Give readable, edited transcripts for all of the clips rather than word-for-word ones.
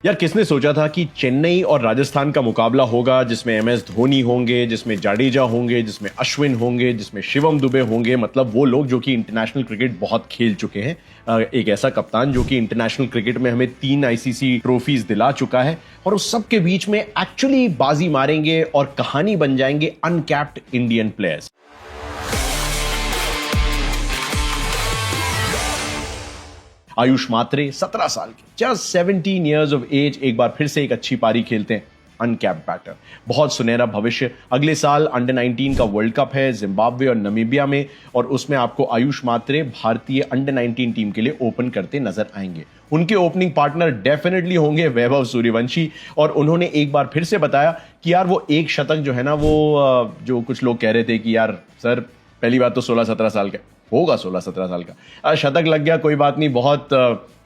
यार किसने सोचा था कि चेन्नई और राजस्थान का मुकाबला होगा जिसमें एमएस धोनी होंगे, जिसमें जाडेजा होंगे, जिसमें अश्विन होंगे, जिसमें शिवम दुबे होंगे। मतलब वो लोग जो कि इंटरनेशनल क्रिकेट बहुत खेल चुके हैं। एक ऐसा कप्तान जो कि इंटरनेशनल क्रिकेट में हमें 3 आईसीसी ट्रॉफीज दिला चुका है और उस सब के बीच में एक्चुअली बाजी मारेंगे और कहानी बन जाएंगे अनकैप्ड इंडियन प्लेयर्स। आयुष मात्रे 17 साल के, जस्ट 17 इयर्स ऑफ एज, एक बार फिर से एक अच्छी पारी खेलते हैं। अनकैप्ड बैटर, बहुत सुनहरा भविष्य। अगले साल अंडर 19 का वर्ल्ड कप है जिम्बाब्वे और नमीबिया में, और उसमें आपको आयुष मात्रे भारतीय अंडर 19 टीम के लिए ओपन करते नजर आएंगे। उनके ओपनिंग पार्टनर डेफिनेटली होंगे वैभव सूर्यवंशी, और उन्होंने एक बार फिर से बताया कि यार वो एक शतक जो है ना, वो जो कुछ लोग कह रहे थे कि यार सर पहली बात तो 16-17 साल का होगा, 16-17 साल का शतक लग गया, कोई बात नहीं, बहुत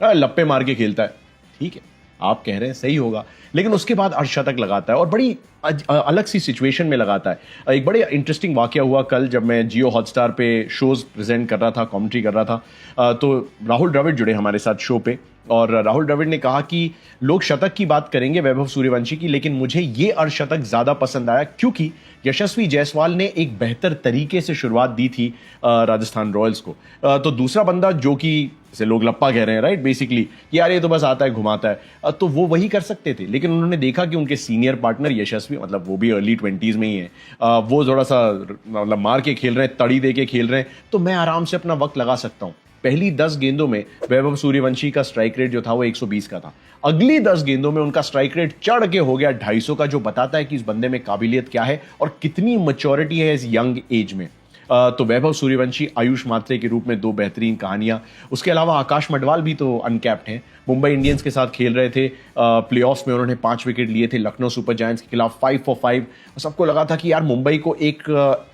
लप्पे मार के खेलता है। ठीक है, आप कह रहे हैं सही होगा, लेकिन उसके बाद अर्धशतक लगाता है और बड़ी अलग सी सिचुएशन में लगाता है। एक बड़े इंटरेस्टिंग वाकया हुआ कल, जब मैं जियो हॉटस्टार पे शोज प्रेजेंट कर रहा था, कमेंट्री कर रहा था, तो राहुल द्रविड़ जुड़े हमारे साथ शो पे, और राहुल द्रविड़ ने कहा कि लोग शतक की बात करेंगे वैभव सूर्यवंशी की, लेकिन मुझे ये अर्धशतक ज्यादा पसंद आया क्योंकि यशस्वी जायसवाल ने एक बेहतर तरीके से शुरुआत दी थी राजस्थान रॉयल्स को। तो दूसरा बंदा जो कि जैसे लोग लप्पा कह रहे हैं, राइट, बेसिकली कि यार ये तो बस आता है घुमाता है, तो वो वही कर सकते थे, लेकिन उन्होंने देखा कि उनके सीनियर पार्टनर यशस्वी, मतलब वो भी अर्ली 20s में ही है, वो थोड़ा सा मतलब मार के खेल रहे हैं, तड़ी दे के खेल रहे हैं, तो मैं आराम से अपना वक्त लगा सकता हूं। पहली 10 गेंदों में वैभव सूर्यवंशी का स्ट्राइक रेट जो था वो 120 का था। अगली 10 गेंदों में उनका स्ट्राइक रेट चढ़ के हो गया 250 का, जो बताता है कि इस बंदे में काबिलियत क्या है और कितनी मैच्योरिटी है इस यंग एज में। तो वैभव सूर्यवंशी, आयुष मात्रे के रूप में 2 बेहतरीन कहानियां। उसके अलावा आकाश मडवाल भी तो अनकैप्ड हैं, मुंबई इंडियंस के साथ खेल रहे थे, प्लेऑफ्स में उन्होंने 5 विकेट लिए थे लखनऊ सुपर जायंट्स के खिलाफ 5 for 5। सबको लगा था कि यार मुंबई को एक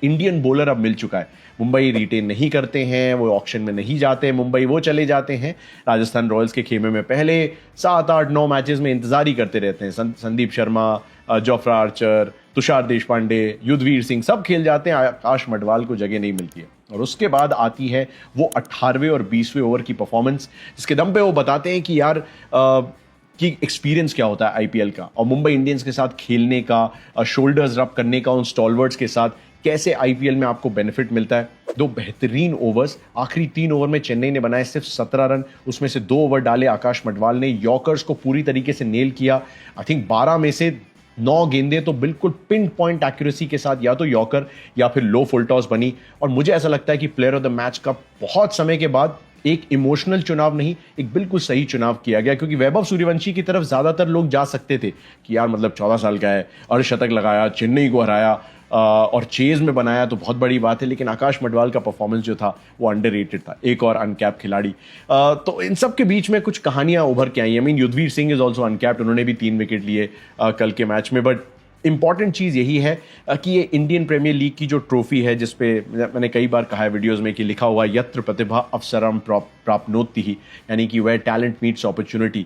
इंडियन बॉलर अब मिल चुका है। मुंबई रिटेन नहीं करते हैं, वो ऑक्शन में नहीं जाते मुंबई, वो चले जाते हैं राजस्थान रॉयल्स के खेमे में। पहले 7-8-9 मैचेस में इंतजार ही करते रहते हैं। संदीप शर्मा, जोफ्रा आर्चर, तुषार देशपांडे, युद्धवीर सिंह सब खेल जाते हैं, आकाश मडवाल को जगह नहीं मिलती है। और उसके बाद आती है वो 18वें और 20वें ओवर की परफॉर्मेंस, जिसके दम पे वो बताते हैं कि यार कि एक्सपीरियंस क्या होता है आईपीएल का, और मुंबई इंडियंस के साथ खेलने का, शोल्डर्स रब करने का उन स्टॉलवर्ड्स के साथ, कैसे आईपीएल में आपको बेनिफिट मिलता है। 2 बेहतरीन ओवर्स, आखिरी 3 ओवर में चेन्नई ने बनाए सिर्फ 17 रन, उसमें से 2 ओवर डाले आकाश मडवाल ने। यॉर्कर्स को पूरी तरीके से नेल किया। आई थिंक 12 में से 9 गेंदें तो बिल्कुल पिन पॉइंट एक्यूरेसी के साथ या तो यॉर्कर या फिर लो फुल टॉस बनी। और मुझे ऐसा लगता है कि प्लेयर ऑफ द मैच का बहुत समय के बाद एक इमोशनल चुनाव नहीं, एक बिल्कुल सही चुनाव किया गया, क्योंकि वैभव सूर्यवंशी की तरफ ज्यादातर लोग जा सकते थे कि यार मतलब 14 साल का है, अर्धशतक लगाया, चेन्नई को हराया और चेज में बनाया, तो बहुत बड़ी बात है। लेकिन आकाश मडवाल का परफॉर्मेंस जो था वो अंडररेटेड था, एक और अनकैप खिलाड़ी। तो इन सब के बीच में कुछ कहानियां उभर के आई। I mean Yudhvir Singh is also uncapped, उन्होंने भी 3 विकेट लिए कल के मैच में। बट इंपॉर्टेंट चीज यही है कि ये इंडियन प्रीमियर लीग की जो ट्रॉफी है, जिसपे मैंने कई बार कहा है वीडियोस में कि लिखा हुआ यत्र प्रतिभा अवसरम प्राप्नोति ही, यानी कि वह टैलेंट मीट्स अपॉर्चुनिटी।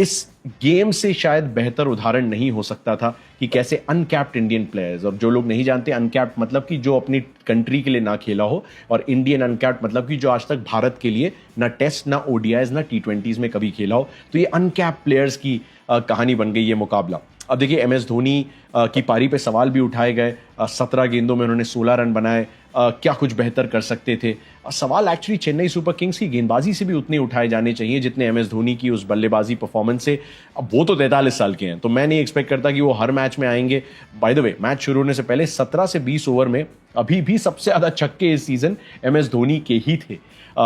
इस गेम से शायद बेहतर उदाहरण नहीं हो सकता था कि कैसे अनकैप्ड इंडियन प्लेयर्स, और जो लोग नहीं जानते अनकैप्ड मतलब कि जो अपनी कंट्री के लिए ना खेला हो, और इंडियन अनकैप्ड मतलब कि जो आज तक भारत के लिए ना टेस्ट, ना ओडीआईज, ना T20s में कभी खेला हो। तो ये अनकैप्ड प्लेयर्स की कहानी बन गई ये मुकाबला। अब देखिए एमएस धोनी की पारी पे सवाल भी उठाए गए। 17 गेंदों में उन्होंने 16 रन बनाए, क्या कुछ बेहतर कर सकते थे। सवाल एक्चुअली चेन्नई सुपर किंग्स की गेंदबाजी से भी उतने उठाए जाने चाहिए जितने एमएस धोनी की उस बल्लेबाजी परफॉर्मेंस से। अब वो तो 43 साल के हैं, तो मैं नहीं एक्सपेक्ट करता कि वो हर मैच में आएंगे। बाय द वे, मैच शुरू होने से पहले 17 से 20 ओवर में अभी भी सबसे ज्यादा छक्के इस सीजन एमएस धोनी के ही थे।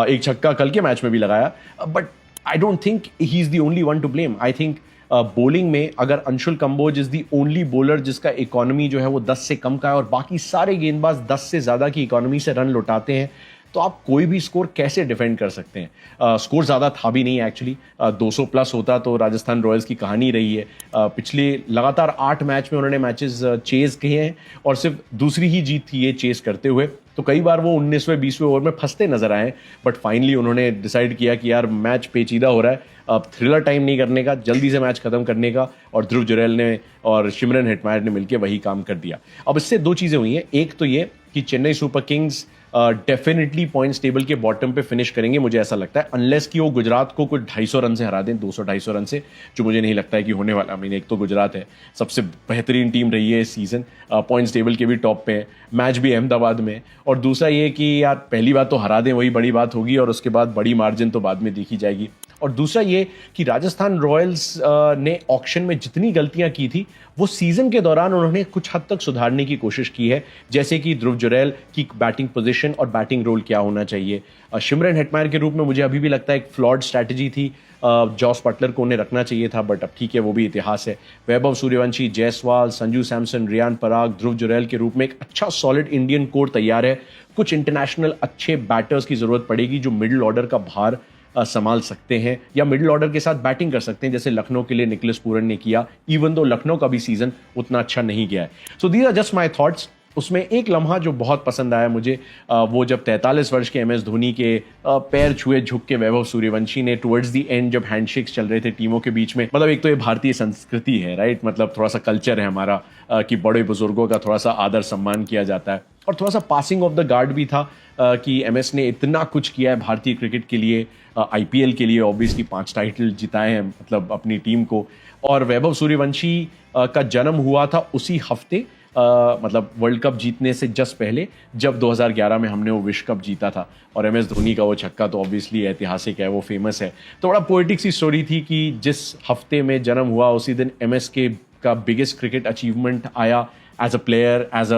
एक छक्का कल के मैच में भी लगाया, but I don't think he is the only one to blame. I think bowling में अगर Anshul Kamboj is the only bowler जिसका इकोनॉमी जो है वो 10 से कम का है, और बाकी सारे गेंदबाज 10 से ज्यादा की इकोनॉमी से रन लौटाते हैं, तो आप कोई भी स्कोर कैसे डिफेंड कर सकते हैं। स्कोर ज़्यादा था भी नहीं एक्चुअली, 200 प्लस होता तो राजस्थान रॉयल्स की कहानी रही है। पिछले लगातार 8 मैच में उन्होंने मैचेस चेज किए हैं, और सिर्फ दूसरी ही जीत थी ये चेज करते हुए। तो कई बार वो 19वें 20वें ओवर में फंसते नजर आए, बट फाइनली उन्होंने डिसाइड किया कि यार मैच पेचीदा हो रहा है, अब थ्रिलर टाइम नहीं करने का, जल्दी से मैच खत्म करने का, और ध्रुव जुरैल ने और शिमरन हेटमायर ने मिलकर वही काम कर दिया। अब इससे 2 चीज़ें हुई हैं। एक तो ये कि Chennai super Kings definitely points table के बॉटम पे फिनिश करेंगे, मुझे ऐसा लगता है, अनलेस कि वो गुजरात को कुछ 250 रन से हरा दें, 200-250 रन से, जो मुझे नहीं लगता है कि होने वाला। एक तो गुजरात है, सबसे बेहतरीन टीम रही है इस सीजन, पॉइंट्स टेबल के भी टॉप पे है, मैच भी अहमदाबाद में, और दूसरा ये कि यार पहली बात तो हरा दें, वही बड़ी बात होगी, और उसके बाद बड़ी मार्जिन तो बाद में देखी जाएगी। और दूसरा ये कि राजस्थान रॉयल्स ने ऑक्शन में जितनी गलतियां की थी वो सीजन के दौरान उन्होंने कुछ हद तक सुधारने की कोशिश की है, जैसे कि ध्रुव जुरैल की बैटिंग पोजीशन और बैटिंग रोल क्या होना चाहिए। शिमरन हेटमायर के रूप में मुझे अभी भी लगता है एक फ्लॉड स्ट्रैटेजी थी, जॉस बटलर को उन्हें रखना चाहिए था, बट अब ठीक है, वो भी इतिहास है। वैभव सूर्यवंशी, जायसवाल, संजू सैमसन, रियान पराग, ध्रुव जुरैल के रूप में एक अच्छा सॉलिड इंडियन कोर तैयार है। कुछ इंटरनेशनल अच्छे बैटर्स की जरूरत पड़ेगी जो मिडिल ऑर्डर का भार संभाल सकते हैं या मिडिल ऑर्डर के साथ बैटिंग कर सकते हैं, जैसे लखनऊ के लिए निकोलस पूरन ने किया, इवन दो लखनऊ का भी सीजन उतना अच्छा नहीं गया है। So these are just my thoughts. उसमें एक लम्हा जो बहुत पसंद आया मुझे, वो जब 43 वर्ष के MS धोनी के पैर छुए झुक के वैभव सूर्यवंशी ने टुवर्ड्स द एंड जब हैंडशेक्स चल रहे थे टीमों के बीच में, मतलब एक तो ये भारतीय संस्कृति है, राइट, मतलब थोड़ा सा कल्चर है हमारा कि बड़े बुजुर्गों का थोड़ा सा आदर सम्मान किया जाता है, और थोड़ा सा पासिंग ऑफ द गार्ड भी था कि MS ने इतना कुछ किया है भारतीय क्रिकेट के लिए, IPL के लिए ऑब्वियसली 5 टाइटल जिताए हैं मतलब अपनी टीम को, और वैभव सूर्यवंशी का जन्म हुआ था उसी हफ्ते, मतलब वर्ल्ड कप जीतने से जस्ट पहले, जब 2011 में हमने वो विश्व कप जीता था, और MS धोनी का वो छक्का तो ऑब्वियसली ऐतिहासिक है, वो फेमस है। तो बड़ा पोएटिक सी स्टोरी थी कि जिस हफ्ते में जन्म हुआ उसी दिन MS के का बिगेस्ट क्रिकेट अचीवमेंट आया as a player, as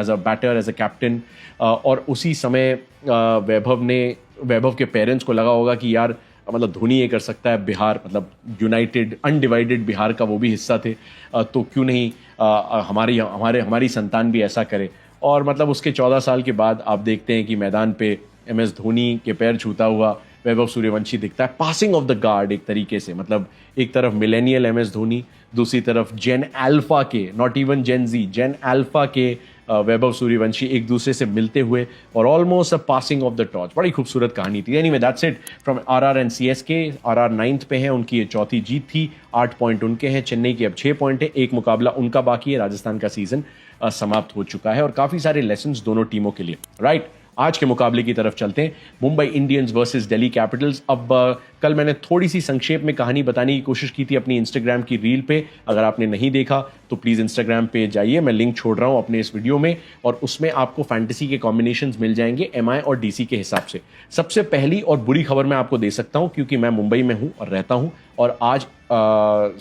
a batter, as a captain, और उसी समय वैभव के पेरेंट्स को लगा होगा कि यार मतलब धोनी ये कर सकता है, बिहार मतलब यूनाइटेड अनडिवाइडेड बिहार का वो भी हिस्सा थे, तो क्यों नहीं हमारी संतान भी ऐसा करे। और मतलब उसके 14 साल के बाद आप देखते हैं कि मैदान पे MS धोनी के पैर छूता हुआ वैभव सूर्यवंशी दिखता है, पासिंग ऑफ द गार्ड एक तरीके से, मतलब एक तरफ मिलेनियल MS धोनी, दूसरी तरफ जेन अल्फा के, not even Gen Z, Gen Alpha के वैभव सूर्यवंशी एक दूसरे से मिलते हुए, और almost a passing of the torch. बड़ी खूबसूरत कहानी थी। Anyway that's it from RR and CSK। RR 9th पे है, उनकी ये चौथी जीत थी, 8 पॉइंट उनके हैं, चेन्नई के अब 6 पॉइंट है, एक मुकाबला उनका बाकी है, राजस्थान का सीजन समाप्त हो चुका है, और काफी सारे लेसन दोनों टीमों के लिए, राइट। आज के मुकाबले की तरफ चलते हैं, Mumbai Indians versus Delhi Capitals. अब कल मैंने थोड़ी सी संक्षेप में कहानी बताने की कोशिश की थी अपनी इंस्टाग्राम की रील पे, अगर आपने नहीं देखा तो प्लीज इंस्टाग्राम पे जाइए, मैं लिंक छोड़ रहा हूं अपने इस वीडियो में, और उसमें आपको फैंटेसी के कॉम्बिनेशंस मिल जाएंगे MI और DC के हिसाब से। सबसे पहली और बुरी खबर मैं आपको दे सकता हूं, क्योंकि मैं मुंबई में हूं और रहता हूं, और आज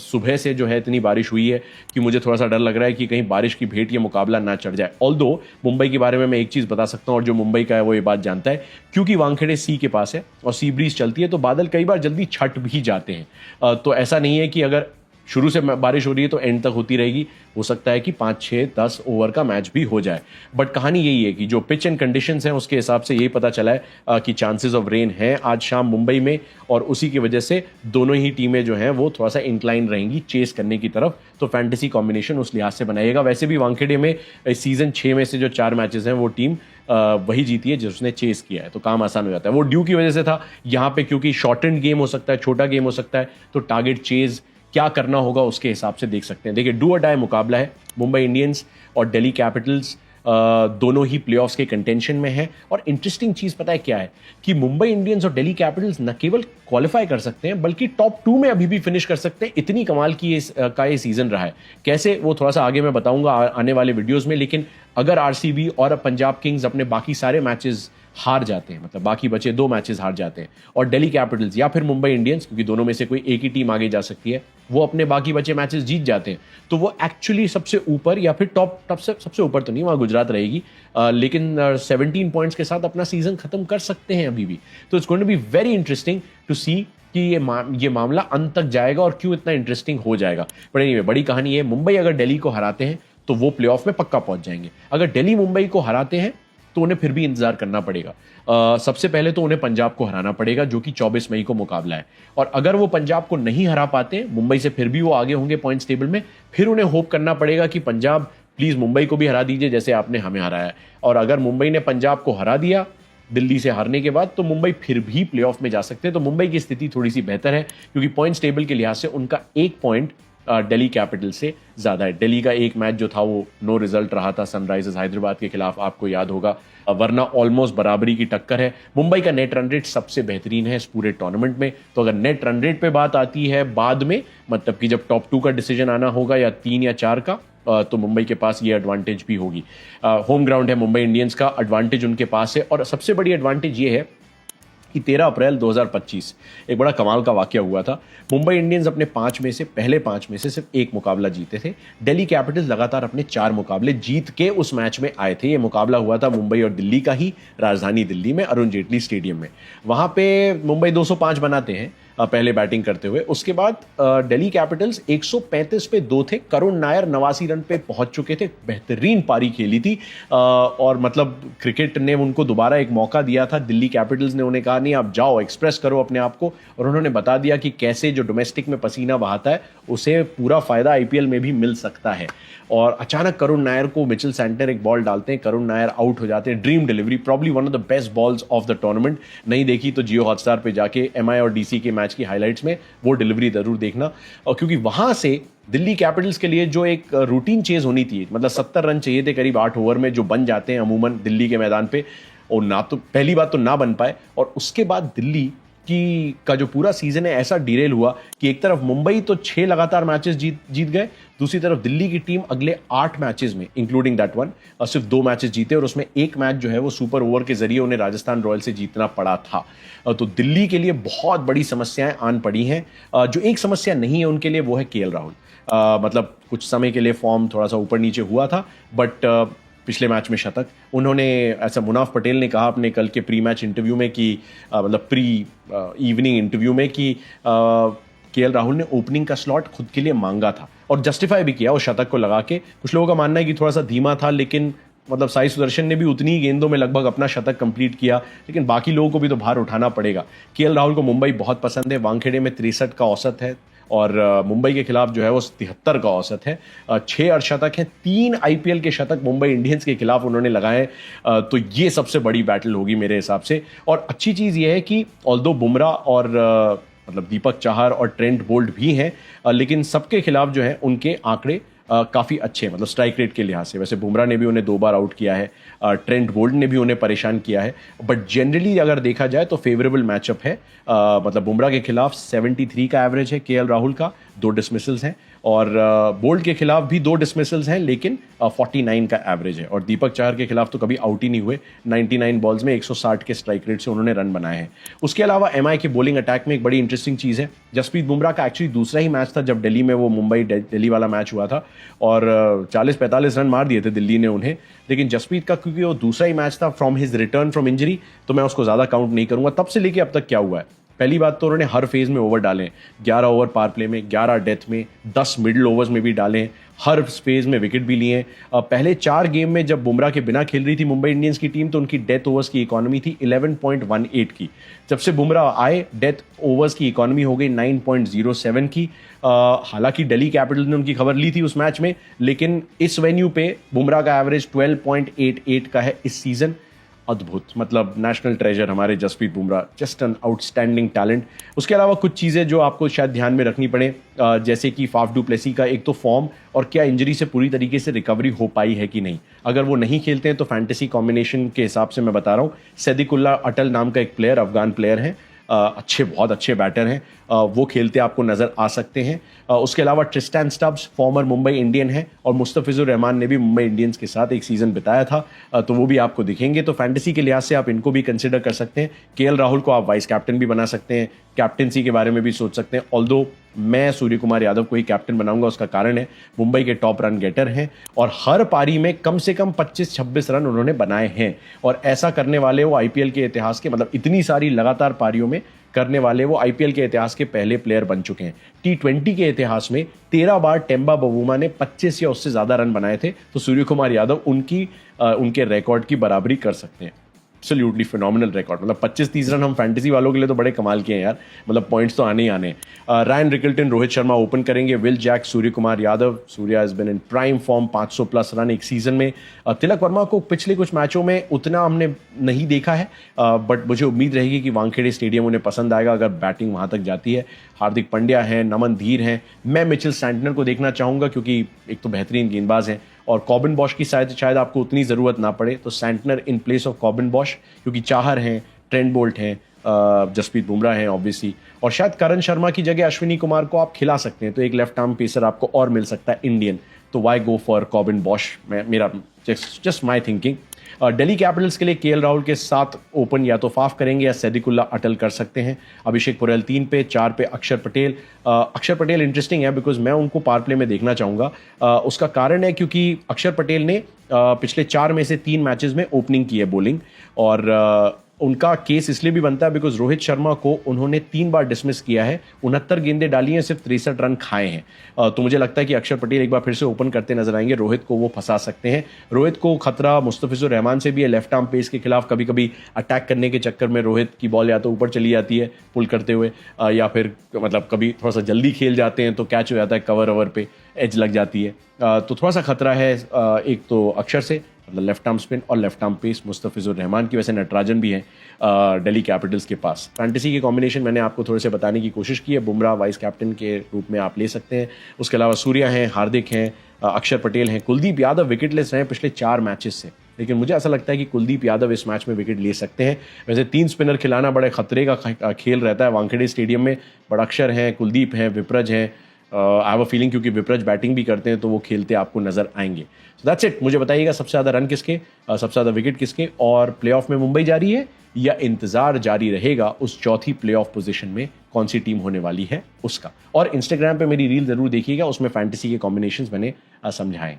सुबह से जो है इतनी बारिश हुई है कि मुझे थोड़ा सा डर लग रहा है कि कहीं बारिश की भेंट ये मुकाबला ना चढ़ जाए। ऑल्दो मुंबई के बारे में मैं एक चीज बता सकता हूं, और जो मुंबई का है वो ये बात जानता है, क्योंकि वानखेड़े सी के पास है और सी ब्रीज चलती है, तो बादल कई बार जल्दी छट भी जाते हैं। तो ऐसा नहीं है कि अगर शुरू से बारिश हो रही है तो एंड तक होती रहेगी, हो सकता है कि 5, 6, 10 ओवर का मैच भी हो जाए। बट कहानी यही है कि जो पिच एंड कंडीशंस हैं उसके हिसाब से यही पता चला है कि चांसेस ऑफ रेन है आज शाम मुंबई में, और उसी की वजह से दोनों ही टीमें जो हैं वो थोड़ा सा इंक्लाइन रहेंगी चेस करने की तरफ, तो फैंटेसी कॉम्बिनेशन उस लिहाज से बनाइएगा। वैसे भी वानखेड़े में सीजन 6 में से जो 4 मैचेस हैं वो टीम वही जीती है जिसने चेस किया है, तो काम आसान हो जाता है। वो ड्यू की वजह से था, यहाँ पे क्योंकि शॉर्टेंड गेम हो सकता है, छोटा गेम हो सकता है, तो टारगेट चेज क्या करना होगा उसके हिसाब से देख सकते हैं। देखिए, डू और डाई मुकाबला है, मुंबई इंडियंस और दिल्ली कैपिटल्स दोनों ही प्लेऑफ्स के कंटेंशन में है, और इंटरेस्टिंग चीज पता है क्या है कि मुंबई इंडियंस और दिल्ली कैपिटल्स न केवल क्वालिफाई कर सकते हैं बल्कि टॉप 2 में अभी भी फिनिश कर सकते हैं। इतनी कमाल की ये सीजन रहा है, कैसे वो थोड़ा सा आगे मैं बताऊंगा आने वाले वीडियोस में। लेकिन अगर RCB और पंजाब किंग्स अपने बाकी सारे मैचेस हार जाते हैं, मतलब बाकी बचे 2 मैचेस हार जाते हैं, और दिल्ली कैपिटल्स या फिर मुंबई इंडियंस, क्योंकि दोनों में से कोई एक ही टीम आगे जा सकती है, वो अपने बाकी बचे मैचेस जीत जाते हैं, तो वो एक्चुअली सबसे ऊपर या फिर टॉप सबसे ऊपर तो नहीं, वहां गुजरात रहेगी, लेकिन 17 पॉइंट्स के साथ अपना सीजन खत्म कर सकते हैं अभी भी। तो it's going to be very interesting to see कि ये मामला अंत तक जाएगा और क्यों इतना इंटरेस्टिंग हो जाएगा। बट एनीवे, बड़ी कहानी है, मुंबई अगर दिल्ली को हराते हैं तो वो प्लेऑफ में पक्का पहुंच जाएंगे। अगर दिल्ली मुंबई को हराते हैं तो उन्हें फिर भी इंतजार करना पड़ेगा। सबसे पहले तो उन्हें पंजाब को हराना पड़ेगा, जो कि 24 मई को मुकाबला है, और अगर वो पंजाब को नहीं हरा पाते, मुंबई से फिर भी वो आगे होंगे पॉइंट्स टेबल में, फिर उन्हें होप करना पड़ेगा कि पंजाब प्लीज मुंबई को भी हरा दीजिए जैसे आपने हमें हराया है। और अगर मुंबई ने पंजाब को हरा दिया दिल्ली से हारने के बाद, तो मुंबई फिर भी प्लेऑफ में जा सकते हैं। तो मुंबई की स्थिति थोड़ी सी बेहतर है, क्योंकि पॉइंट्स टेबल के लिहाज से उनका 1 पॉइंट दिल्ली कैपिटल से ज्यादा है। दिल्ली का एक मैच जो था वो नो रिजल्ट रहा था सनराइजर्स हैदराबाद के खिलाफ, आपको याद होगा, वरना ऑलमोस्ट बराबरी की टक्कर है। मुंबई का नेट रन रेट सबसे बेहतरीन है इस पूरे टूर्नामेंट में। तो अगर नेट रन रेट पे बात आती है बाद में, मतलब कि जब टॉप 2 का डिसीजन आना होगा या 3 या 4 का, तो मुंबई के पास ये एडवांटेज भी होगी। होम ग्राउंड है मुंबई इंडियंस का, एडवांटेज उनके पास है। और सबसे बड़ी एडवांटेज ये है कि 13 अप्रैल 2025 एक बड़ा कमाल का वाकया हुआ था। मुंबई इंडियंस अपने पहले 5 में से सिर्फ एक मुकाबला जीते थे। दिल्ली कैपिटल्स लगातार अपने 4 मुकाबले जीत के उस मैच में आए थे। ये मुकाबला हुआ था मुंबई और दिल्ली का ही, राजधानी दिल्ली में, अरुण जेटली स्टेडियम में। वहां पे मुंबई 205 बनाते हैं पहले बैटिंग करते हुए। उसके बाद दिल्ली कैपिटल्स 135 पे 2 थे। करुण नायर 89 रन पे पहुंच चुके थे, बेहतरीन पारी खेली थी। और मतलब क्रिकेट ने उनको दोबारा एक मौका दिया था। दिल्ली कैपिटल्स ने उन्हें कहा नहीं आप जाओ, एक्सप्रेस करो अपने आप को, और उन्होंने बता दिया कि कैसे जो डोमेस्टिक में पसीना बहाता है उसे पूरा फायदा आईपीएल में भी मिल सकता है। और अचानक करुण नायर को मिचेल सैंटनर एक बॉल डालते हैं, करुण नायर आउट हो जाते हैं। Dream delivery, probably one of the best balls of the tournament. नहीं देखी तो जियो हॉटस्टार पे जाके एमआई और डीसी के मैच की हाइलाइट्स में वो डिलीवरी जरूर देखना। और क्योंकि वहां से दिल्ली कैपिटल्स के लिए जो एक रूटीन चेज होनी थी, मतलब 70 रन चाहिए थे करीब 8 ओवर में, जो बन जाते हैं अमूमन दिल्ली के मैदान पे, और ना तो पहली बात तो ना बन पाए, और उसके बाद दिल्ली की का जो पूरा सीजन है ऐसा डिरेल हुआ कि एक तरफ मुंबई तो 6 लगातार मैचेस जीत गए, दूसरी तरफ दिल्ली की टीम अगले 8 मैचेस में इंक्लूडिंग दैट वन सिर्फ 2 मैचेस जीते, और उसमें एक मैच जो है वो सुपर ओवर के जरिए उन्हें राजस्थान रॉयल से जीतना पड़ा था। तो दिल्ली के लिए बहुत बड़ी समस्याएं आन पड़ी हैं। जो एक समस्या नहीं है उनके लिए वो है केएल राहुल। मतलब कुछ समय के लिए फॉर्म थोड़ा सा ऊपर नीचे हुआ था, बट पिछले मैच में शतक उन्होंने, ऐसा मुनाफ पटेल ने कहा अपने कल के प्री मैच इंटरव्यू में कि मतलब प्री इवनिंग इंटरव्यू में कि केएल राहुल ने ओपनिंग का स्लॉट खुद के लिए मांगा था और जस्टिफाई भी किया उस शतक को लगा के। कुछ लोगों का मानना है कि थोड़ा सा धीमा था, लेकिन मतलब साई सुदर्शन ने भी उतनी ही गेंदों में लगभग अपना शतक कंप्लीट किया, लेकिन बाकी लोगों को भी तो भार उठाना पड़ेगा। केएल राहुल को मुंबई बहुत पसंद है। वानखेड़े में 63 का औसत है और मुंबई के खिलाफ जो है वो 73 का औसत है। 6 अर्धशतक हैं, 3 आईपीएल के शतक मुंबई इंडियंस के खिलाफ उन्होंने लगाए। तो ये सबसे बड़ी बैटल होगी मेरे हिसाब से। और अच्छी चीज़ ये है कि ऑल्दो बुमराह और मतलब दीपक चाहर और ट्रेंट बोल्ट भी हैं, लेकिन सबके खिलाफ जो है उनके आंकड़े काफ़ी अच्छे हैं, मतलब स्ट्राइक रेट के लिहाज से। वैसे बुमराह ने भी उन्हें 2 बार आउट किया है, ट्रेंट बोल्ट ने भी उन्हें परेशान किया है, बट जनरली अगर देखा जाए तो फेवरेबल मैचअप है। मतलब बुमराह के खिलाफ 73 का एवरेज है केएल राहुल का, 2 डिसमिसल्स हैं, और बोल्ट के खिलाफ भी 2 डिसमिसल्स हैं, लेकिन 49 का एवरेज है। और दीपक चाहर के खिलाफ तो कभी आउट ही नहीं हुए, 99 बॉल्स में 160 के स्ट्राइक रेट से उन्होंने रन बनाए हैं। उसके अलावा एमआई के बॉलिंग अटैक में एक बड़ी इंटरेस्टिंग चीज़ है, जसप्रीत बुमराह का एक्चुअली दूसरा ही मैच था जब दिल्ली में वो मुंबई दिल्ली वाला मैच हुआ था, और 40-45 रन मार दिए थे दिल्ली ने उन्हें। लेकिन जसप्रीत का क्योंकि वो दूसरा ही मैच था from his return from injury, तो मैं उसको ज़्यादा काउंट नहीं करूंगा। तब से लेके अब तक क्या हुआ है, पहली बात तो उन्होंने हर फेज में ओवर डाले, 11 ओवर पावर प्ले में, 11 डेथ में, 10 मिडिल ओवर्स में भी डाले, हर फेज में विकेट भी लिए। पहले 4 गेम में जब बुमराह के बिना खेल रही थी मुंबई इंडियंस की टीम, तो उनकी डेथ ओवर्स की इकोनॉमी थी 11.18 की। जब से बुमराह आए, डेथ ओवर्स की इकोनॉमी हो गई 9.07 की। हालांकि दिल्ली कैपिटल ने उनकी खबर ली थी उस मैच में, लेकिन इस वेन्यू पे बुमराह का एवरेज 12.88 का है इस सीजन। अद्भुत, मतलब नेशनल ट्रेजर हमारे Jasprit Bumrah, just an outstanding talent. उसके अलावा कुछ चीज़ें जो आपको शायद ध्यान में रखनी पड़े, जैसे कि फाफ डू प्लेसी का एक तो फॉर्म, और क्या इंजरी से पूरी तरीके से रिकवरी हो पाई है कि नहीं। अगर वो नहीं खेलते हैं तो फैंटेसी कॉम्बिनेशन के हिसाब से मैं बता रहा हूँ, सदिकुल्ला अटल नाम का एक प्लेयर, अफगान प्लेयर है, बहुत अच्छे बैटर हैं, वो खेलते आपको नजर आ सकते हैं। उसके अलावा ट्रिस्टैन स्टब्स फॉर्मर मुंबई इंडियन है, और मुस्तफिजुर रहमान ने भी मुंबई इंडियंस के साथ एक सीजन बिताया था, तो वो भी आपको दिखेंगे। तो फैंटेसी के लिहाज से आप इनको भी कंसिडर कर सकते हैं। केएल राहुल को आप वाइस कैप्टन भी बना सकते हैं, कैप्टनसी के बारे में भी सोच सकते हैं। ऑल्दो मैं सूर्य कुमार यादव को ही कैप्टन बनाऊंगा, उसका कारण है मुंबई के टॉप रन गेटर हैं और हर पारी में कम से कम 25-26 रन उन्होंने बनाए हैं, और ऐसा करने वाले वो आईपीएल के इतिहास के, मतलब इतनी सारी लगातार पारियों में करने वाले वो आईपीएल के इतिहास के पहले प्लेयर बन चुके हैं। T20 के इतिहास में 13 बार टेम्बा बवूमा ने 25 या उससे ज्यादा रन बनाए थे, तो सूर्य कुमार यादव उनके रिकॉर्ड की बराबरी कर सकते हैं। एब्सोल्युटली फिनोमिनल रिकॉर्ड, मतलब 25-30 रन हम फैंटेसी वालों के लिए तो बड़े कमाल के हैं यार, मतलब पॉइंट्स तो आने ही आने। Ryan Rickelton, Rohit Sharma open करेंगे, Will Jack, Surya Kumar Yadav, Surya has been in prime form, 500 plus run एक सीजन में। तिलक वर्मा को पिछले कुछ मैचों में उतना हमने नहीं देखा है, बट मुझे उम्मीद रहेगी कि वानखेड़े स्टेडियम उन्हें पसंद आएगा अगर बैटिंग वहां तक जाती है। हार्दिक पांड्या हैं, नमन धीर हैं, मैं मिचेल सैंटनर को देखना चाहूंगा क्योंकि एक तो बेहतरीन गेंदबाज हैं, और कॉबिन बॉश की शायद आपको उतनी ज़रूरत ना पड़े, तो Santner in place of Corbin Bosch, क्योंकि चाहर हैं, ट्रेंट बोल्ट हैं, जसप्रीत बुमराह हैं ऑब्वियसली, और शायद करण शर्मा की जगह अश्विनी कुमार को आप खिला सकते हैं, तो एक लेफ्ट आर्म पेसर आपको और मिल सकता है इंडियन, तो why go for Corbin Bosch, मेरा just my thinking. Delhi Capitals के लिए केएल राहुल के साथ ओपन या तो फाफ करेंगे या सैदिकुल्ला अटल कर सकते हैं। अभिषेक पुरेल 3 पे, 4 पे अक्षर पटेल। अक्षर पटेल इंटरेस्टिंग है बिकॉज मैं उनको पावर प्ले में देखना चाहूँगा। उसका कारण है क्योंकि अक्षर पटेल ने पिछले 4 में से 3 मैचेस में ओपनिंग की है बॉलिंग, और उनका केस इसलिए भी बनता है बिकॉज रोहित शर्मा को उन्होंने 3 बार डिसमिस किया है, 69 गेंदें डाली हैं, सिर्फ 63 रन खाए हैं। तो मुझे लगता है कि अक्षर पटेल एक बार फिर से ओपन करते नजर आएंगे, रोहित को वो फंसा सकते हैं। रोहित को खतरा मुस्तफिजुर रहमान से भी है, लेफ्ट आर्म पेस के खिलाफ कभी कभी अटैक करने के चक्कर में रोहित की बॉल या तो ऊपर चली जाती है पुल करते हुए, या फिर मतलब कभी थोड़ा सा जल्दी खेल जाते हैं तो कैच हो जाता है, कवर ओवर पे एज लग जाती है, तो थोड़ा सा खतरा है एक तो अक्षर से, मतलब लेफ्ट आर्म स्पिन और left arm pace Mustafizur Rahman की। वैसे नटराजन भी हैं दिल्ली कैपिटल्स के पास। फैंटेसी के कॉम्बिनेशन मैंने आपको थोड़े से बताने की कोशिश की है, बुमराह वाइस कैप्टन के रूप में आप ले सकते हैं, उसके अलावा सूर्या हैं, हार्दिक हैं, अक्षर पटेल हैं, कुलदीप यादव विकेटलेस रहे पिछले 4 मैचेस से, लेकिन मुझे ऐसा लगता है कि कुलदीप यादव इस मैच में विकेट ले सकते हैं। वैसे 3 स्पिनर खिलाना बड़े खतरे का खेल रहता है वानखेड़े स्टेडियम में, बट अक्षर हैं, कुलदीप हैं, विप्रज हैं, आई हैव अ फीलिंग क्योंकि विप्रज बैटिंग भी करते हैं तो वो खेलते आपको नजर आएंगे। So that's it. मुझे बताइएगा सबसे ज़्यादा रन किसके, सबसे ज़्यादा विकेट किसके, और प्लेऑफ में मुंबई जारी है या इंतजार जारी रहेगा उस चौथी प्लेऑफ पोजीशन में कौन सी टीम होने वाली है उसका। और इंस्टाग्राम पे मेरी रील जरूर देखिएगा, उसमें फैंटेसी के कॉम्बिनेशंस मैंने समझाए।